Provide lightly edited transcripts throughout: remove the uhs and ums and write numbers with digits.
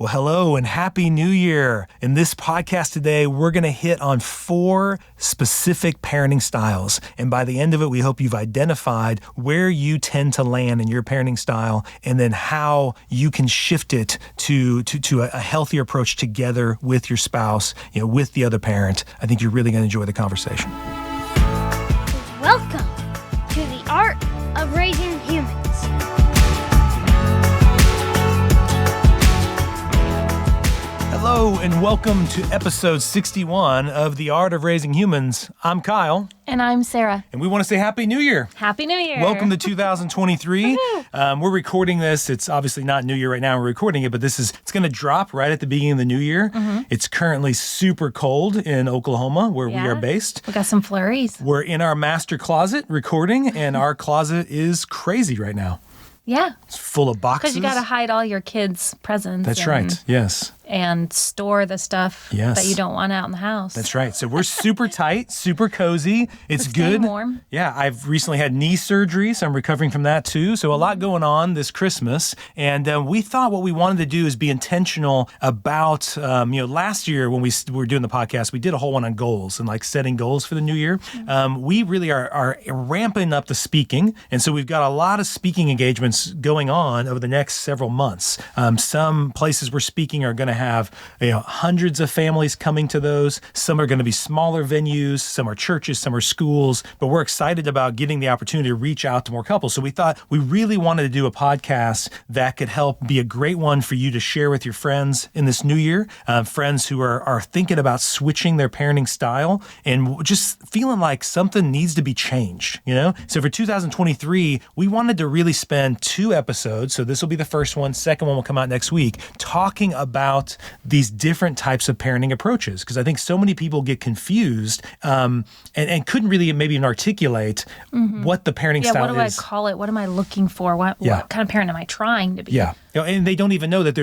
Well, hello and Happy New Year. In this podcast today, we're going to hit on 4 specific parenting styles. And by the end of it, we hope you've identified where you tend to land in your parenting style and then how you can shift it to a healthier approach together with your spouse, with the other parent. I think you're really going to enjoy the conversation. Welcome to the Art of Raising Humans. Hello and welcome to episode 61 of The Art of Raising Humans. I'm Kyle. And I'm Sarah. And we want to say Happy New Year. Happy New Year. Welcome to 2023. We're recording this. It's obviously not New Year right now. We're recording it, but it's going to drop right at the beginning of the new year. Mm-hmm. It's currently super cold in Oklahoma where we are based. We got some flurries. We're in our master closet recording, and our closet is crazy right now. Yeah. It's full of boxes. Because you got to hide all your kids' presents. That's right. Yes. And store the stuff that you don't want out in the house. That's right. So we're super tight, super cozy. It's good. Staying warm. Yeah. I've recently had knee surgery, so I'm recovering from that too. So a lot going on this Christmas. And we thought what we wanted to do is be intentional about, last year when we were doing the podcast, we did a whole one on goals and like setting goals for the new year. Mm-hmm. We really are ramping up the speaking. And so we've got a lot of speaking engagements going on over the next several months. Some places we're speaking are going to have hundreds of families coming to those. Some are going to be smaller venues. Some are churches. Some are schools. But we're excited about getting the opportunity to reach out to more couples. So we thought we really wanted to do a podcast that could help be a great one for you to share with your friends in this new year. Friends who are thinking about switching their parenting style and just feeling like something needs to be changed. So for 2023, we wanted to really spend 2 episodes. So this will be the first one. Second one will come out next week, talking about these different types of parenting approaches. Because I think so many people get confused and couldn't really maybe even articulate what the parenting style is. What do I call it? What am I looking for? What kind of parent am I trying to be? Yeah. And they don't even know that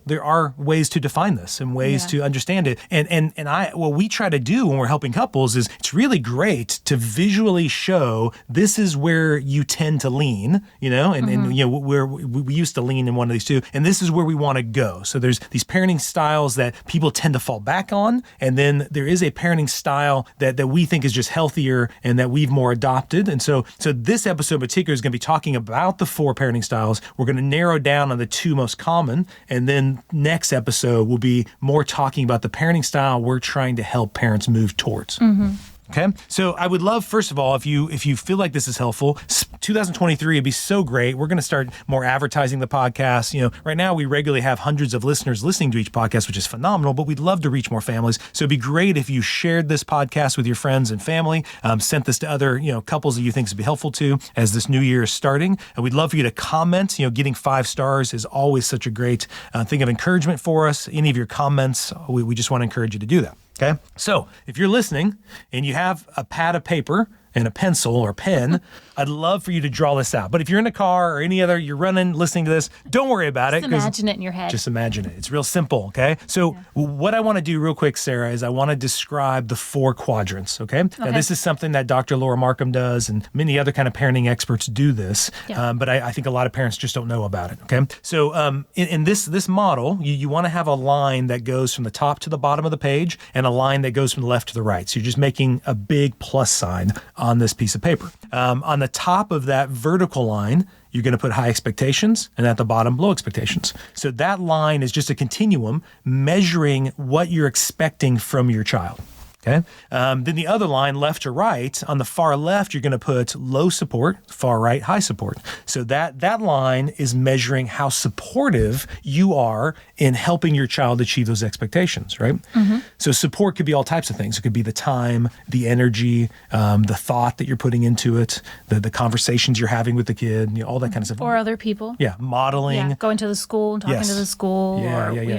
there are ways to define this and ways to understand it. And what we try to do when we're helping couples is it's really great to visually show this is where you tend to lean, and where we used to lean in one of these two, and this is where we want to go. So there's these parenting styles that people tend to fall back on, and then there is a parenting style that we think is just healthier and that we've more adopted. And so this episode in particular is going to be talking about the 4 parenting styles. We're going to narrow down on the 2 most common, and then next episode will be more talking about the parenting style we're trying to help parents move towards. Mm-hmm. Okay. So I would love, first of all, if you feel like this is helpful, 2023 would be so great. We're going to start more advertising the podcast. Right now we regularly have hundreds of listeners listening to each podcast, which is phenomenal, but we'd love to reach more families. So it'd be great if you shared this podcast with your friends and family, sent this to other, couples that you think would be helpful to as this new year is starting. And we'd love for you to comment. Getting 5 stars is always such a great thing of encouragement for us. Any of your comments, we just want to encourage you to do that. Okay. So if you're listening and you have a pad of paper and a pencil or pen, I'd love for you to draw this out. But if you're in a car or any other, you're running, listening to this, don't worry about it. Just imagine it in your head. Just imagine it. It's real simple, okay? So what I want to do real quick, Sarah, is I want to describe the 4 quadrants, okay? Now, this is something that Dr. Laura Markham does, and many other kind of parenting experts do this, but I think a lot of parents just don't know about it, okay? So in this model, you want to have a line that goes from the top to the bottom of the page and a line that goes from the left to the right. So you're just making a big plus sign on this piece of paper. On the top of that vertical line, you're going to put high expectations, and at the bottom, low expectations. So that line is just a continuum measuring what you're expecting from your child. Okay. Then the other line, left to right, on the far left, you're going to put low support, far right, high support. So that line is measuring how supportive you are in helping your child achieve those expectations, right? Mm-hmm. So support could be all types of things. It could be the time, the energy, the thought that you're putting into it, the conversations you're having with the kid, all that kind of stuff. Or other people. Yeah, modeling. Yeah, going to the school, talking to the school,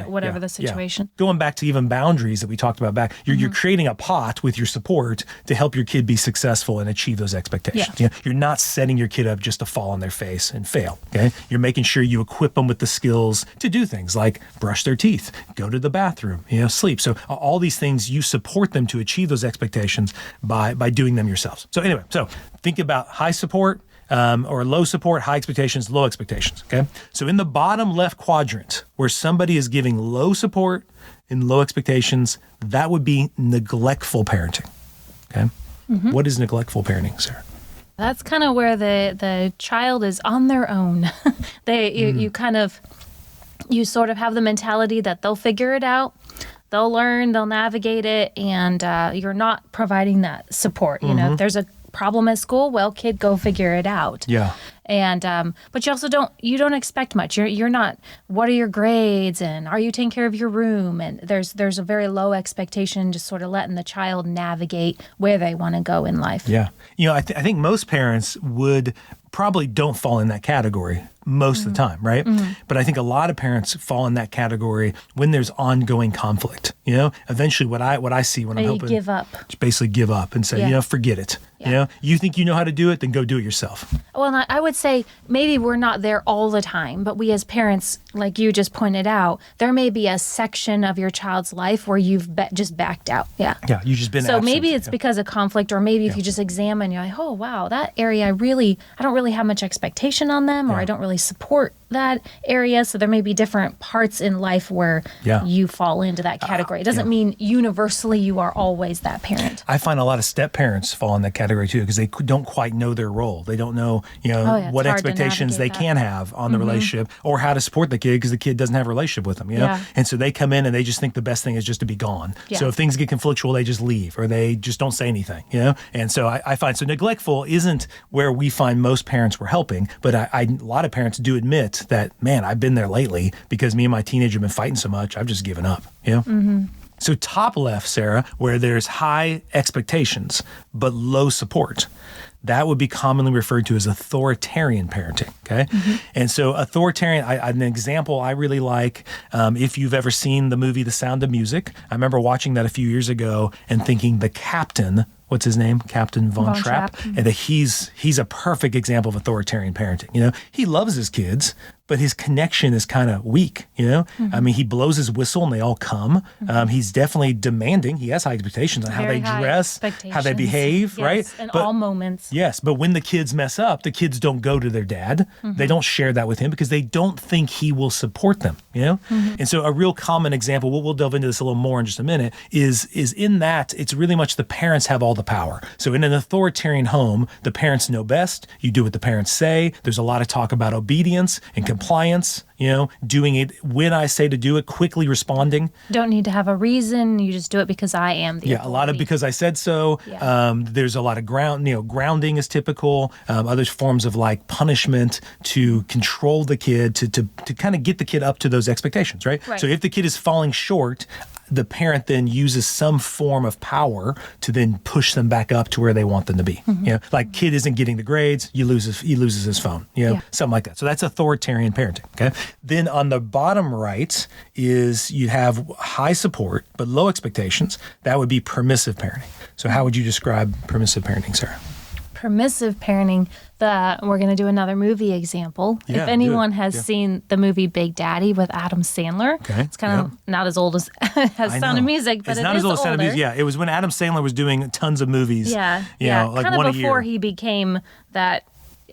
whatever the situation. Yeah. Going back to even boundaries that we talked about back, you're creating a pot with your support to help your kid be successful and achieve those expectations. Yeah. You're not setting your kid up just to fall on their face and fail. Okay, you're making sure you equip them with the skills to do things like brush their teeth, go to the bathroom, sleep. So all these things, you support them to achieve those expectations by doing them yourselves. So anyway, think about high support, or low support, high expectations, low expectations. Okay. So in the bottom left quadrant, where somebody is giving low support and low expectations, that would be neglectful parenting. Okay. What is neglectful parenting, Sarah? That's kind of where the child is on their own. You sort of have the mentality that they'll figure it out, they'll learn, they'll navigate it, and you're not providing that support. You know, if there's a problem at school, well, kid, go figure it out. Yeah. And but you also don't expect much. You're not, what are your grades, and are you taking care of your room? And there's a very low expectation, just sort of letting the child navigate where they want to go in life. Yeah. You know, I think most parents would probably don't fall in that category most of the time, right? But I think a lot of parents fall in that category when there's ongoing conflict. You know, eventually what I see when I'm helping, give up. Just basically give up and say, you know, forget it. Yeah. You know, you think you know how to do it, then go do it yourself. Well, and I would say maybe we're not there all the time, but we as parents, like you just pointed out, there may be a section of your child's life where you've just backed out. Yeah. Yeah, you've just been So absent. maybe it's because of conflict, or maybe if you just examine, you're like, oh, wow, that area, I don't really have much expectation on them, or I don't really support that area. So there may be different parts in life where you fall into that category. It doesn't mean universally you are always that parent. I find a lot of step parents fall in that category too, because they don't quite know their role. They don't know, what expectations they can have on the relationship, or how to support the kid, because the kid doesn't have a relationship with them, you know? And so they come in and they just think the best thing is just to be gone. Yeah. So if things get conflictual, they just leave, or they just don't say anything, you know? And so I find, so neglectful isn't where we find most parents were helping, but a lot of parents do admit that, man, I've been there lately because me and my teenager have been fighting so much, I've just given up, you know? So top left, Sarah, where there's high expectations but low support, that would be commonly referred to as authoritarian parenting, okay? And so authoritarian, an example I really like, if you've ever seen the movie The Sound of Music, I remember watching that a few years ago and thinking the captain, what's his name? Captain Von Trapp. And that he's a perfect example of authoritarian parenting. You know, he loves his kids, but his connection is kind of weak, you know? I mean, he blows his whistle and they all come. He's definitely demanding. He has high expectations on how they dress, how they behave, right? In all moments. Yes, but when the kids mess up, the kids don't go to their dad. They don't share that with him because they don't think he will support them, you know? And so a real common example, we'll delve into this a little more in just a minute, is in that it's really much the parents have all the power. So in an authoritarian home, the parents know best. You do what the parents say. There's a lot of talk about obedience and compliance, you know, doing it when I say to do it, quickly responding. Don't need to have a reason. You just do it because I am the authority. A lot of because I said so. There's a lot of grounding is typical. Other forms of like punishment to control the kid, to kind of get the kid up to those expectations, right? So if the kid is falling short, the parent then uses some form of power to then push them back up to where they want them to be. You know, like kid isn't getting the grades, he loses his phone, you know, something like that. So that's authoritarian parenting, okay? Then on the bottom right is you have high support but low expectations. That would be permissive parenting. So how would you describe permissive parenting, Sarah? Permissive parenting, we're going to do another movie example. If anyone has seen the movie Big Daddy with Adam Sandler, it's kind of not as old as Sound of Music, but it's not as old as Sound of Music. Yeah, it was when Adam Sandler was doing tons of movies. Like kind one of a year. before he became that.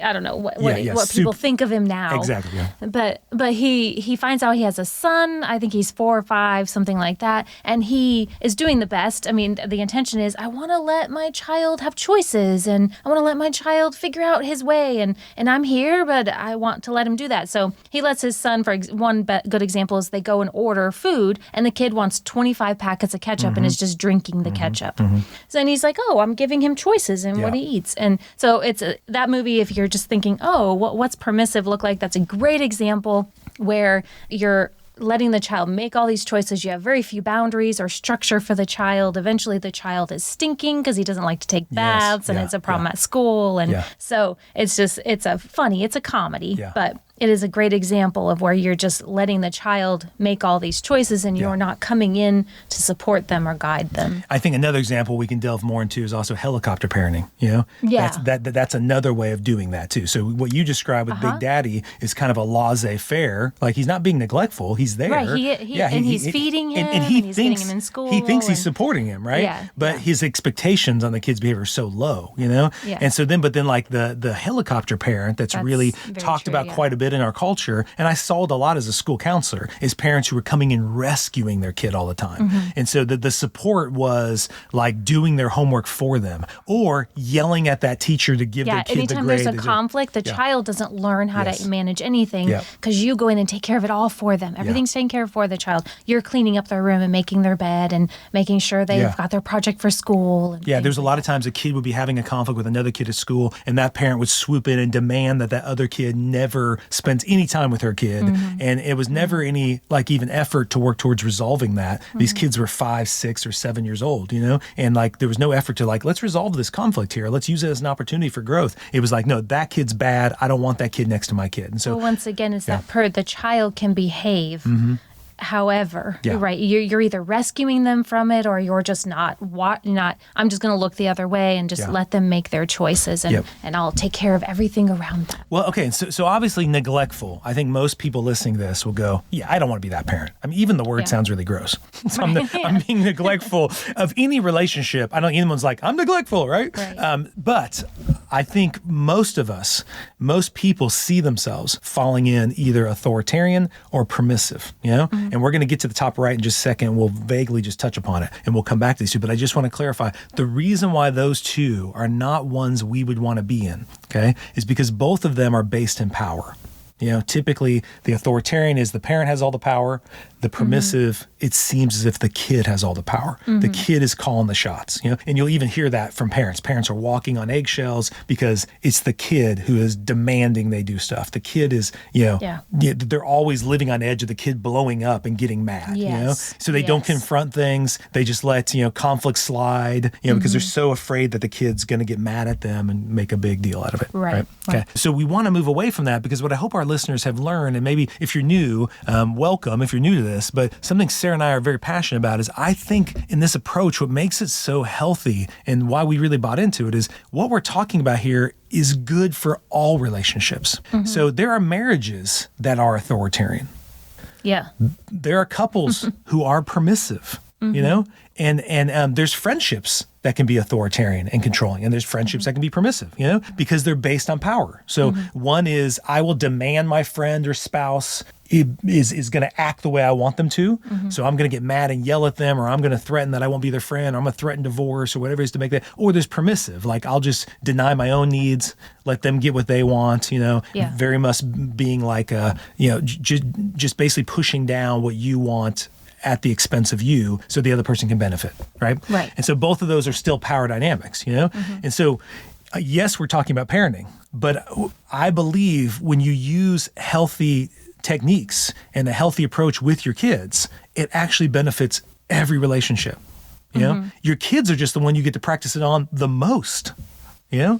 I don't know what people think of him now. Exactly. Yeah. But he finds out he has a son. I think he's 4 or 5, something like that. And he is doing the best. I mean, the intention is, I want to let my child have choices, and I want to let my child figure out his way. And I'm here, but I want to let him do that. So he lets his son, one good example is they go and order food, and the kid wants 25 packets of ketchup and is just drinking the ketchup. So then he's like, oh, I'm giving him choices in what he eats. And so it's that movie, if you're just thinking, oh, what's permissive look like? That's a great example where you're letting the child make all these choices. You have very few boundaries or structure for the child. Eventually the child is stinking because he doesn't like to take baths, and it's a problem at school. And so it's a comedy, but it is a great example of where you're just letting the child make all these choices and you're not coming in to support them or guide them. I think another example we can delve more into is also helicopter parenting. Yeah. That's another way of doing that too. So what you described with Big Daddy is kind of a laissez-faire. Like, he's not being neglectful. He's there. Right. He's feeding him and he's getting him in school. He thinks he's supporting him, right? Yeah. But his expectations on the kid's behavior are so low, Yeah. And so then like the helicopter parent that's really talked about quite a bit in our culture, and I saw it a lot as a school counselor, is parents who were coming and rescuing their kid all the time. And so the support was like doing their homework for them or yelling at that teacher to give their kid the grade. Anytime there's a conflict, the child doesn't learn how to manage anything because you go in and take care of it all for them. Everything's taken care of for the child. You're cleaning up their room and making their bed and making sure they've got their project for school. And there's a lot of times a kid would be having a conflict with another kid at school, and that parent would swoop in and demand that other kid never spends any time with her kid. And it was never any like even effort to work towards resolving that. These kids were 5, 6, or 7 years old, and like there was no effort to like, let's resolve this conflict here. Let's use it as an opportunity for growth. It was like, no, that kid's bad. I don't want that kid next to my kid. And so once again, it's that the child can behave. However, right, you're either rescuing them from it or you're just not. I'm just going to look the other way and just let them make their choices, and I'll take care of everything around them. Well, okay, so obviously neglectful. I think most people listening to this will go, I don't want to be that parent. I mean, even the word sounds really gross. So I'm being neglectful of any relationship. I don't. Anyone's like, I'm neglectful, right? But I think most people see themselves falling in either authoritarian or permissive. And we're going to get to the top right in just a second. We'll vaguely just touch upon it, and we'll come back to these two. But I just want to clarify, the reason why those two are not ones we would want to be in, okay, is because both of them are based in power. Typically the authoritarian is the parent has all the power. The permissive, it seems as if the kid has all the power. The kid is calling the shots, and you'll even hear that from parents. Parents are walking on eggshells because it's the kid who is demanding they do stuff. The kid is, they're always living on edge of the kid blowing up and getting mad, So they don't confront things. They just let, conflict slide, because they're so afraid that the kid's going to get mad at them and make a big deal out of it. Right. Okay. So we want to move away from that, because what I hope our listeners have learned, and maybe if you're new, welcome if you're new to this, but something Sarah and I are very passionate about is I think in this approach, what makes it so healthy and why we really bought into it is what we're talking about here is good for all relationships. So there are marriages that are authoritarian. Yeah. There are couples who are permissive, and there's friendships that can be authoritarian and controlling, and there's friendships that can be permissive, because they're based on power. So one is, I will demand my friend or spouse is going to act the way I want them to. So I'm going to get mad and yell at them, or I'm going to threaten that I won't be their friend, or I'm going to threaten divorce, or whatever it is to make that. Or there's permissive, like I'll just deny my own needs, let them get what they want, very much being like, just basically pushing down what you want at the expense of you so the other person can benefit, right? Right. And so both of those are still power dynamics, And so, yes, we're talking about parenting, but I believe when you use healthy techniques and a healthy approach with your kids, it actually benefits every relationship. Your kids are just the one you get to practice it on the most, Yeah.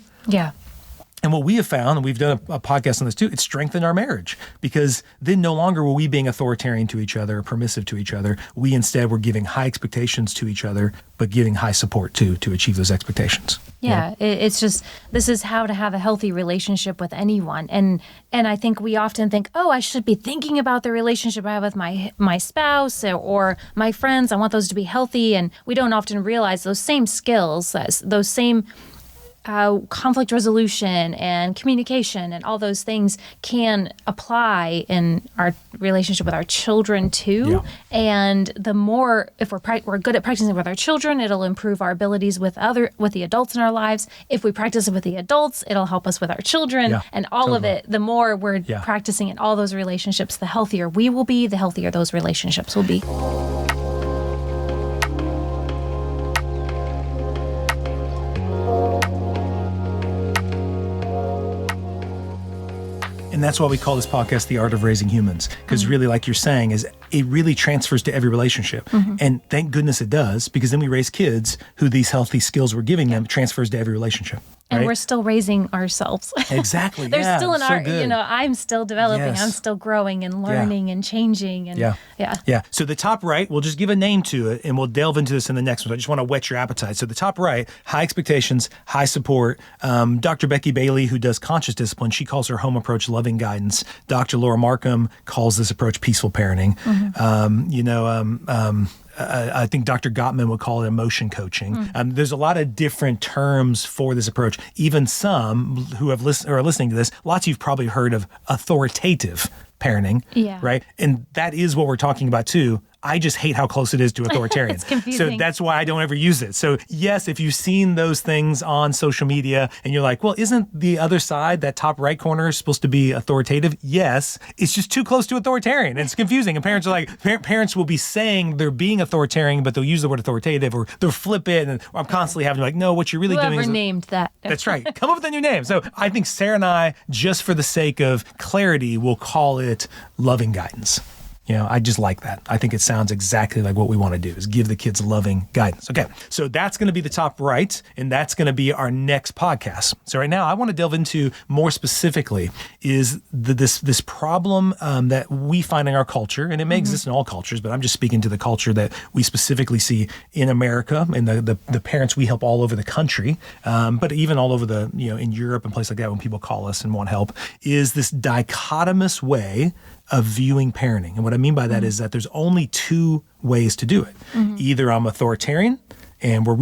And what we have found, and we've done a podcast on this too, it's strengthened our marriage, because then no longer were we being authoritarian to each other, permissive to each other. We instead were giving high expectations to each other, but giving high support to achieve those expectations. Yeah, it's just, this is how to have a healthy relationship with anyone. And I think we often think, I should be thinking about the relationship I have with my spouse or my friends. I want those to be healthy. And we don't often realize those same skills, those same conflict resolution and communication and all those things can apply in our relationship with our children too. And the more, if we're good at practicing with our children, it'll improve our abilities with the adults in our lives. If we practice it with the adults, it'll help us with our children, and all of it. The more we're practicing in all those relationships, the healthier we will be, the healthier those relationships will be. And that's why we call this podcast The Art of Raising Humans. Because really, like you're saying, is it really transfers to every relationship. And thank goodness it does, because then we raise kids who these healthy skills we're giving them transfers to every relationship. And right? we're still raising ourselves. Exactly. There's yeah, still an so art, good. I'm still developing. Yes. I'm still growing and learning and changing. And Yeah. So the top right, we'll just give a name to it and we'll delve into this in the next one. I just want to whet your appetite. So the top right, high expectations, high support. Dr. Becky Bailey, who does conscious discipline, she calls her home approach loving guidance. Dr. Laura Markham calls this approach peaceful parenting. I think Dr. Gottman would call it emotion coaching. There's a lot of different terms for this approach. Even some who are listening to this, lots of you've probably heard of authoritative parenting, right? And that is what we're talking about too. I just hate how close it is to authoritarian. It's confusing. So that's why I don't ever use it. So yes, if you've seen those things on social media and you're like, well, isn't the other side, that top right corner, supposed to be authoritative? Yes, it's just too close to authoritarian. And it's confusing. And parents are like, parents will be saying they're being authoritarian, but they'll use the word authoritative or they'll flip it. And I'm constantly having to like, no, what you're really doing is... Whoever named that. That's right. Come up with a new name. So I think Sarah and I, just for the sake of clarity, will call it loving guidance. I just like that. I think it sounds exactly like what we want to do, is give the kids loving guidance. Okay, so that's going to be the top right, and that's going to be our next podcast. So right now, I want to delve into more specifically is this problem that we find in our culture, and it may exist in all cultures, but I'm just speaking to the culture that we specifically see in America and the parents we help all over the country, but even all over in Europe and places like that when people call us and want help, is this dichotomous way of viewing parenting. And what I mean by that is that there's only two ways to do it. Either I'm authoritarian and we're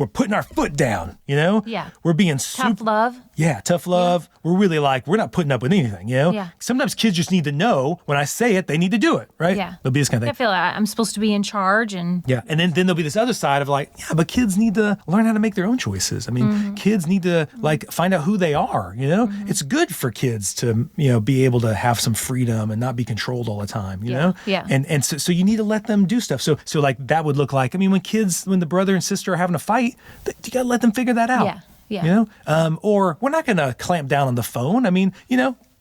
putting our foot down, Yeah. We're being Tough love. Yeah, tough love. Yeah. We're really we're not putting up with anything, Yeah. Sometimes kids just need to know when I say it, they need to do it, right? Yeah. There'll be this kind of I thing. feel like I'm supposed to be in charge and... Yeah, and then there'll be this other side of but kids need to learn how to make their own choices. I mean, kids need to find out who they are, It's good for kids to, be able to have some freedom and not be controlled all the time, Yeah. And so you need to let them do stuff. So that would look like, when the brother and sister are having a fight, you got to let them figure that out. Yeah. Or we're not going to clamp down on the phone.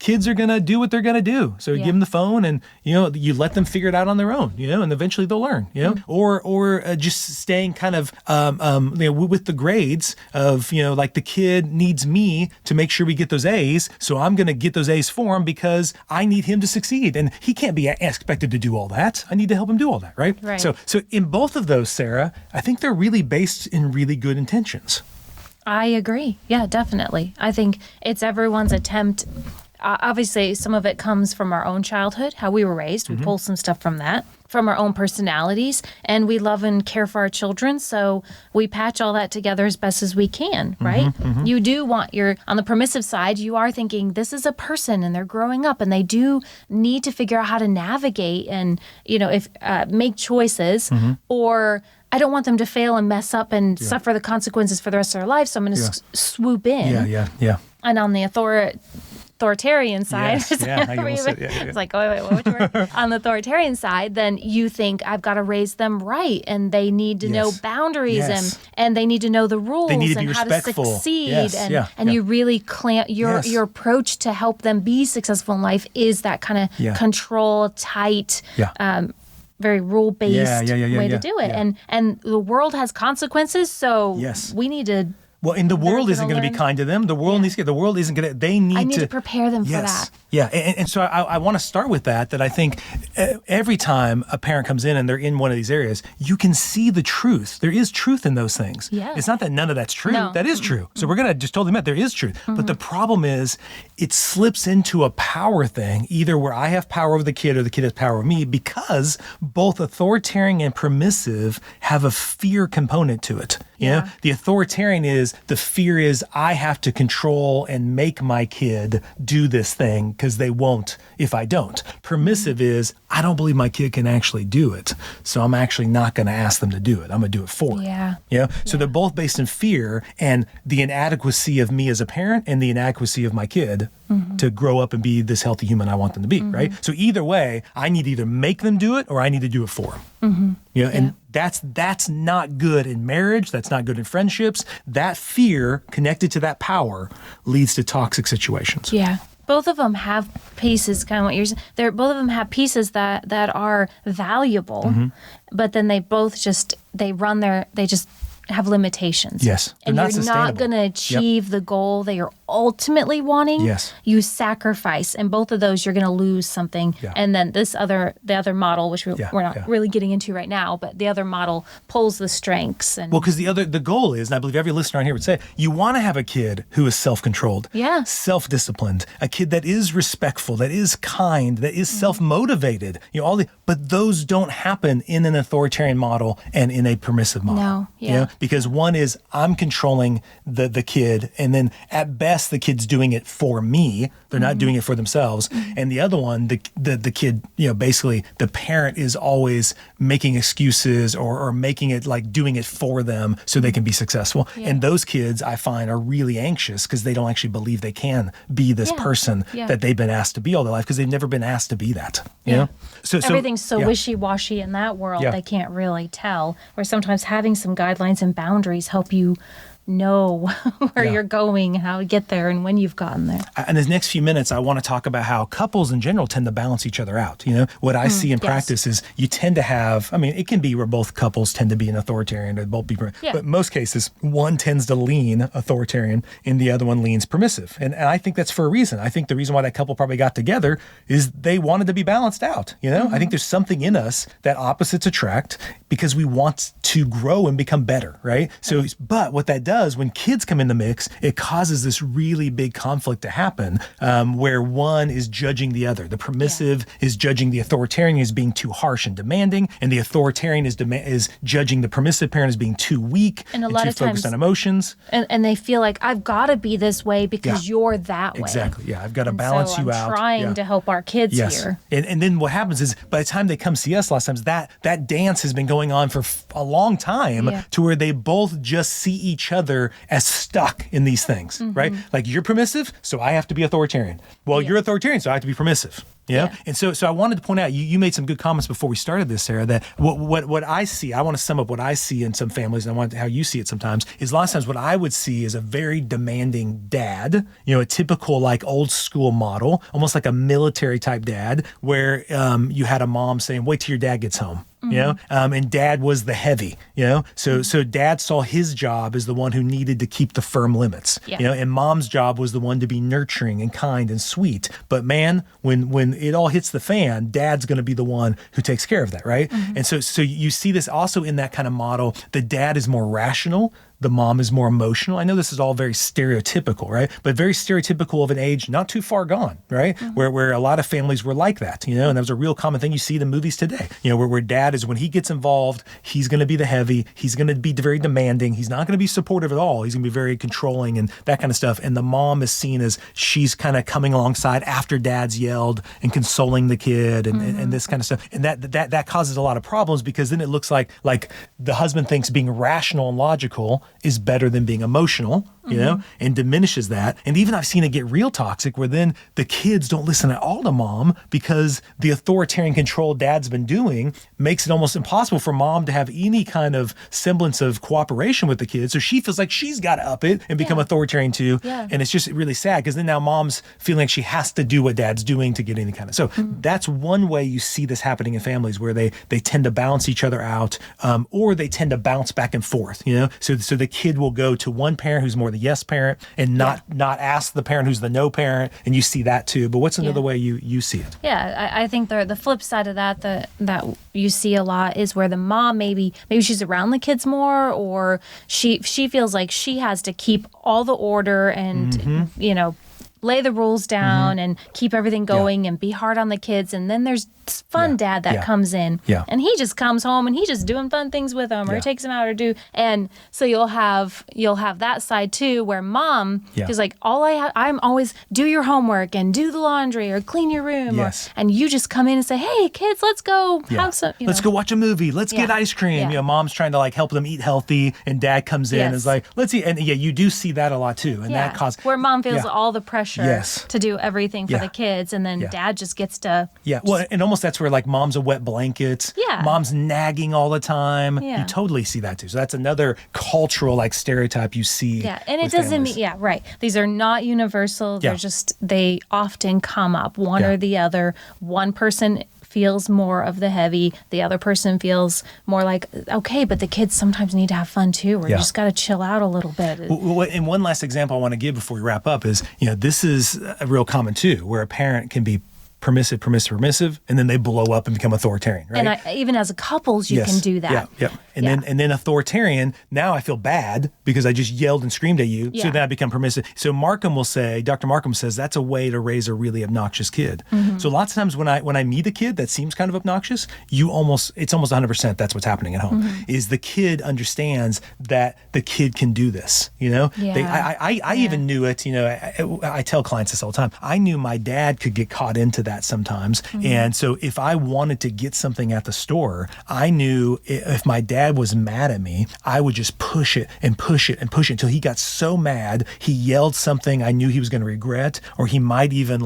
Kids are going to do what they're going to do. So you give them the phone and, you let them figure it out on their own, and eventually they'll learn, or just staying kind of, with the grades of, the kid needs me to make sure we get those A's. So I'm going to get those A's for him because I need him to succeed. And he can't be expected to do all that. I need to help him do all that. Right. So in both of those, Sarah, I think they're really based in really good intentions. I agree. Yeah, definitely. I think it's everyone's attempt. Obviously, some of it comes from our own childhood, how we were raised. We pull some stuff from that, from our own personalities, and we love and care for our children. So we patch all that together as best as we can, right? You do want on the permissive side, you are thinking this is a person and they're growing up and they do need to figure out how to navigate and, make choices or... I don't want them to fail and mess up and suffer the consequences for the rest of their life, so I'm going to swoop in. Yeah. And on the authoritarian side, Yes. Yeah, I almost said- it's like, wait, which word? On the authoritarian side, then you think I've got to raise them right, and they need to know boundaries, and they need to know the rules They need to be and how to respectful. succeed, Yes. and you really clamp your approach to help them be successful in life is that kind of control, tight. Very rule-based way to do it. Yeah. And the world has consequences, so we need to... Well, and the world isn't going to be learn. kind to them. The world needs to get. The world isn't going to. They need. I need to prepare them for that. Yeah, and so I want to start with that. That I think every time a parent comes in and they're in one of these areas, you can see the truth. There is truth in those things. Yeah. It's not that none of that's true. No. That is true. So we're going to just totally admit there is truth. But the problem is, it slips into a power thing, either where I have power over the kid or the kid has power over me, because both authoritarian and permissive have a fear component to it. The authoritarian is, the fear is I have to control and make my kid do this thing because they won't if I don't. Permissive is, I don't believe my kid can actually do it, so I'm actually not going to ask them to do it. I'm going to do it for them. So they're both based in fear and the inadequacy of me as a parent and the inadequacy of my kid to grow up and be this healthy human I want them to be, right? So either way, I need to either make them do it or I need to do it for them. And that's not good in marriage. That's not good in friendships. That fear connected to that power leads to toxic situations. both of them have pieces, kind of what you're saying. Both of them have pieces that are valuable, but then they both just they just have limitations. Yes. And you're not going to achieve the goal that you're ultimately wanting. Yes. You sacrifice, and both of those you're going to lose something. Yeah. And then the other model, which we're not really getting into right now, but the other model pulls the strengths. And well, because the goal is, and I believe every listener on here would say, you want to have a kid who is self-controlled, self-disciplined, a kid that is respectful, that is kind, that is self-motivated. But those don't happen in an authoritarian model and in a permissive model. No. Yeah. Because one is I'm controlling the kid, and then at best the kid's doing it for me. They're not doing it for themselves. And the other one, the kid, basically the parent is always making excuses or making it like doing it for them so they can be successful. Yeah. And those kids I find are really anxious because they don't actually believe they can be this person that they've been asked to be all their life because they've never been asked to be that. You know? So everything's so wishy-washy in that world, they can't really tell. Where sometimes having some guidelines and boundaries help you know where you're going, how to get there, and when you've gotten there. In the next few minutes, I want to talk about how couples in general tend to balance each other out. What I see in practice is you tend to have, it can be where both couples tend to be an authoritarian, or both be, but in most cases, one tends to lean authoritarian and the other one leans permissive. And I think that's for a reason. I think the reason why that couple probably got together is they wanted to be balanced out. I think there's something in us that opposites attract because we want to grow and become better, right? So, but what that does, when kids come in the mix, it causes this really big conflict to happen where one is judging the other. The permissive is judging the authoritarian as being too harsh and demanding, and the authoritarian is judging the permissive parent as being too weak and too focused on emotions. And they feel like, I've got to be this way because you're that way. Exactly, yeah. I've got to balance you out. I'm trying to help our kids here. And then what happens is, by the time they come see us, a lot of times that dance has been going on for a long time to where they both just see each other as stuck in these things, right? Like, you're permissive, so I have to be authoritarian. Well, you're authoritarian, so I have to be permissive. And so I wanted to point out, you made some good comments before we started this, Sarah, that what I see, I want to sum up what I see in some families, and I want how you see it sometimes, is a lot of times what I would see is a very demanding dad, a typical like old school model, almost like a military type dad, where you had a mom saying, wait till your dad gets home. And dad was the heavy, so dad saw his job as the one who needed to keep the firm limits, and mom's job was the one to be nurturing and kind and sweet. But man, when it all hits the fan, dad's going to be the one who takes care of that, right? And so you see this also in that kind of model. The dad is more rational. The mom is more emotional. I know this is all very stereotypical, right? But very stereotypical of an age not too far gone, right? Where a lot of families were like that, and that was a real common thing you see in movies today, where dad is, when he gets involved, he's going to be the heavy, he's going to be very demanding, he's not going to be supportive at all, he's going to be very controlling and that kind of stuff. And the mom is seen as she's kind of coming alongside after dad's yelled and consoling the kid and this kind of stuff. And that causes a lot of problems because then it looks like the husband thinks being rational and logical is better than being emotional, and diminishes that. And even I've seen it get real toxic where then the kids don't listen at all to mom because the authoritarian control dad's been doing makes it almost impossible for mom to have any kind of semblance of cooperation with the kids. So she feels like she's got to up it and become authoritarian too. Yeah. And it's just really sad because then now mom's feeling like she has to do what dad's doing to get any kind of. So that's one way you see this happening in families where they tend to balance each other out, or they tend to bounce back and forth, So the kid will go to one parent who's more the yes parent and not ask the parent who's the no parent, and you see that too. But what's another way you see it? Yeah, I think the flip side of that you see a lot is where the mom maybe she's around the kids more, or she feels like she has to keep all the order and lay the rules down and keep everything going and be hard on the kids. And then there's fun dad that comes in and he just comes home and he's just doing fun things with them or takes them out or do. And so you'll have that side too, where mom is like, I'm always do your homework and do the laundry or clean your room. And you just come in and say, hey kids, let's go have some, let's go watch a movie. Let's get ice cream. Mom's trying to like help them eat healthy and dad comes in and is like, let's eat. And you do see that a lot too. And that causes where mom feels all the pressure pressure to do everything for the kids, and then dad just gets to well, and almost that's where like mom's a wet blanket, mom's nagging all the time. You totally see that too. So that's another cultural like stereotype you see. And it doesn't mean these are not universal. They're just, they often come up one or the other. One person feels more of the heavy, the other person feels more like, okay, but the kids sometimes need to have fun too, or you just got to chill out a little bit. And one last example I want to give before we wrap up is, this is a real common too, where a parent can be permissive, and then they blow up and become authoritarian, right? And even as couples, you can do that. And then authoritarian, now I feel bad because I just yelled and screamed at you, so then I become permissive. So Dr. Markham says that's a way to raise a really obnoxious kid. So lots of times when I meet a kid that seems kind of obnoxious, it's almost 100% that's what's happening at home, is the kid understands that the kid can do this, I even knew it, I tell clients this all the time. I knew my dad could get caught into that sometimes. And so if I wanted to get something at the store, I knew if my dad was mad at me, I would just push it and push it and push it until he got so mad, he yelled something I knew he was going to regret, or he might even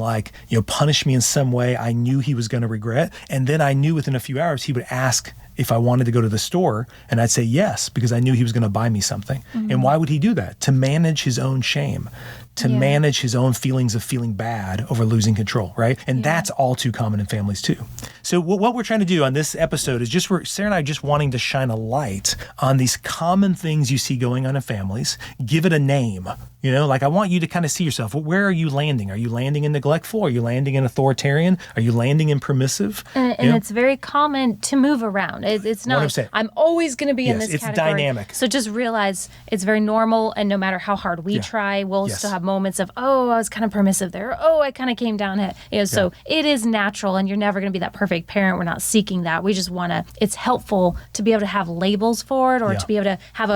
punish me in some way I knew he was going to regret. And then I knew within a few hours he would ask if I wanted to go to the store, and I'd say yes, because I knew he was going to buy me something. And why would he do that? To manage his own shame, to manage his own feelings of feeling bad over losing control, right? And that's all too common in families too. So what we're trying to do on this episode is Sarah and I just wanting to shine a light on these common things you see going on in families, give it a name. I want you to kind of see yourself. Where are you landing? Are you landing in neglectful? Are you landing in authoritarian? Are you landing in permissive? And it's very common to move around. It's not like I'm always going to be in this category. It's dynamic. So just realize it's very normal, and no matter how hard we try, we'll still have moments of, I was kind of permissive there. I kind of came down it. So it is natural, and you're never going to be that perfect parent. We're not seeking that. We just want to, it's helpful to be able to have labels for it, or to be able to have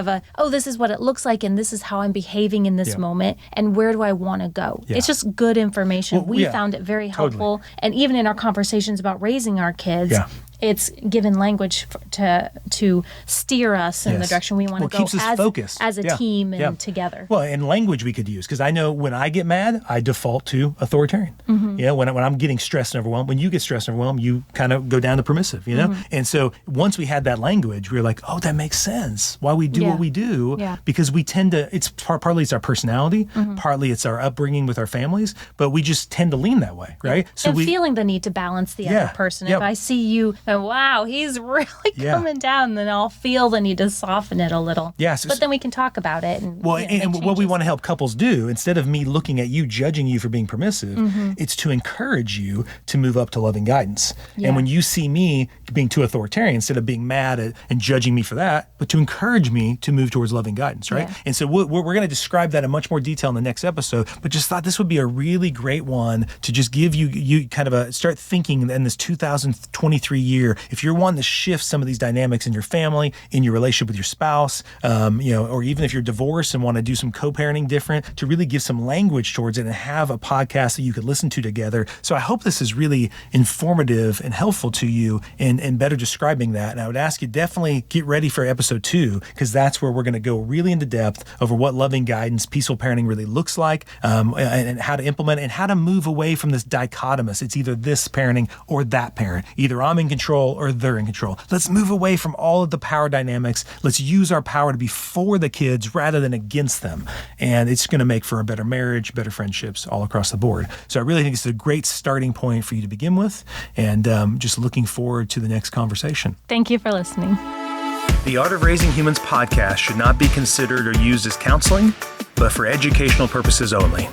a, this is what it looks like, and this is how I'm behaving in this moment, and where do I want to go? It's just good information. We found it very helpful. And even in our conversations about raising our kids, it's given language to steer us in the direction we want to go keeps us focused. As a team and together. Well, and language we could use, because I know when I get mad, I default to authoritarian. When I'm getting stressed and overwhelmed, when you get stressed and overwhelmed, you kind of go down to permissive, And so once we had that language, we were like, that makes sense. Why we do what we do, because we tend to, it's partly it's our personality, partly it's our upbringing with our families, but we just tend to lean that way, right? So and feeling the need to balance the other person. If I see you, wow, he's really coming down, then I'll feel the need to soften it a little. But then we can talk about it. And, and what we want to help couples do, instead of me looking at you, judging you for being permissive, it's to encourage you to move up to loving guidance. And when you see me being too authoritarian, instead of being mad at and judging me for that, but to encourage me to move towards loving guidance, right? And so we're going to describe that in much more detail in the next episode, but just thought this would be a really great one to just give you kind of start thinking in this 2023 year, if you're wanting to shift some of these dynamics in your family, in your relationship with your spouse, or even if you're divorced and want to do some co-parenting different, to really give some language towards it and have a podcast that you could listen to together. So I hope this is really informative and helpful to you and better describing that. And I would ask you definitely get ready for episode 2, because that's where we're going to go really into depth over what loving guidance, peaceful parenting really looks like, and how to implement it and how to move away from this dichotomous. It's either this parenting or that parent. Either I'm in control or they're in control. Let's move away from all of the power dynamics. Let's use our power to be for the kids rather than against them. And it's going to make for a better marriage, better friendships all across the board. So I really think it's a great starting point for you to begin with. And just looking forward to the next conversation. Thank you for listening. The Art of Raising Humans podcast should not be considered or used as counseling, but for educational purposes only.